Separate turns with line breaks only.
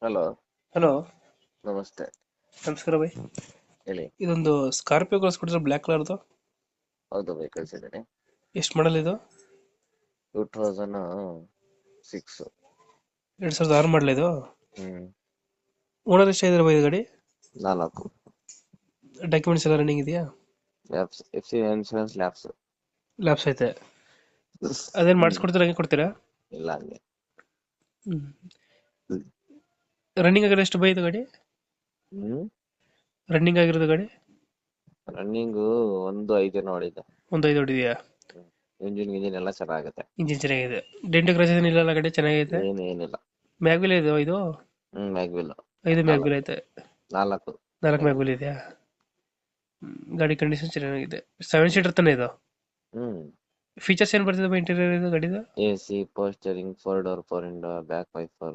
Hello.
Hello.
ನಮಸ್ತೆ.
ನಮಸ್ಕಾರ by.
ಹೇಳಿ.
ಇದೊಂದು ಸ್ಕಾರ್ಪಿಯೋ ಕಳಿಸ್ಕೊಟ್ಟಿದ್ರೆ ಬ್ಲ್ಯಾಕ್ ಕಲರ್ದು.
ಹೌದು ಬೈ, ಕಳಿಸಿದ್ದೀನಿ.
ಎಷ್ಟು ಮಾಡಲ್ ಇದು?
2006.
2006 ಮಾಡಲ್ ಇದು.
ಹ್ಮ್.
ಓನರ್ ಎಷ್ಟಾಗಿದ್ದಾರೆ ಬೈ ಇದು ಗಾಡಿ?
4.
ಡಾಕ್ಯುಮೆಂಟ್ಸ್ ಎಲ್ಲ ರನ್ನಿಂಗ್ ಇದೆಯಾ?
Labs, FC insurance labs.
Labs ಐತೆ. ಅದೇನು
ಹ್ಮ್.
ಮಾಡಿಸ್ಕೊಡ್ತೀರಾ, ಹಂಗೆ ಕೊಡ್ತೀರಾ?
ಇಲ್ಲ ಹಂಗೆ.
ಹ್ಮ್. ರನ್ನಿಂಗ್ ಆಗಿರೋ ಎಷ್ಟು ಬೈ ಇದು ಗಾಡಿ?
ಹ್ಮ್.
ರನ್ನಿಂಗ್ ಆಗಿರೋದು ಗಾಡಿ
ರನ್ನಿಂಗು 1.5 ನೋಡಿದ್ದೆ.
ಒಂದು 5 ಹೊಡಿದೆಯಾ?
ಇಂಜಿನ್ ಎಲ್ಲ ಚೆನ್ನಾಗುತ್ತೆ.
ಇಂಜಿನ್ ಚೆನ್ನಾಗಿದೆ. ಡೆಂಟ್ ಕ್ರಾಚಸ್ ಏನಿಲ್ಲ, ಗಾಡಿ ಚೆನ್ನಾಗೈತೆ.
ಏನಿಲ್ಲ.
ಮ್ಯಾಗ್ವಿಲ್ ಇದು ಇದು
ಮ್ಯಾಗ್ವಿಲ್.
5 ಮ್ಯಾಗ್ವಿಲ್
4.
ಐತೆ.
4.
4 ಮ್ಯಾಗ್ವಿಲ್ ಇದೆಯಾ? ಗಾಡಿ ಕಂಡೀಷನ್ ಚೆನ್ನಾಗಿದೆ. 7 ಸೀಟರ್ ತಾನೆ ಇದು?
ಹ್ಮ್.
ಫೀಚರ್ಸ್ ಏನು ಬರ್ತಿದೆ ಇಂಟೀರಿಯರ್ ಇದು ಗಾಡಿದು?
AC, power steering, 4 door, 4 window, back wiper.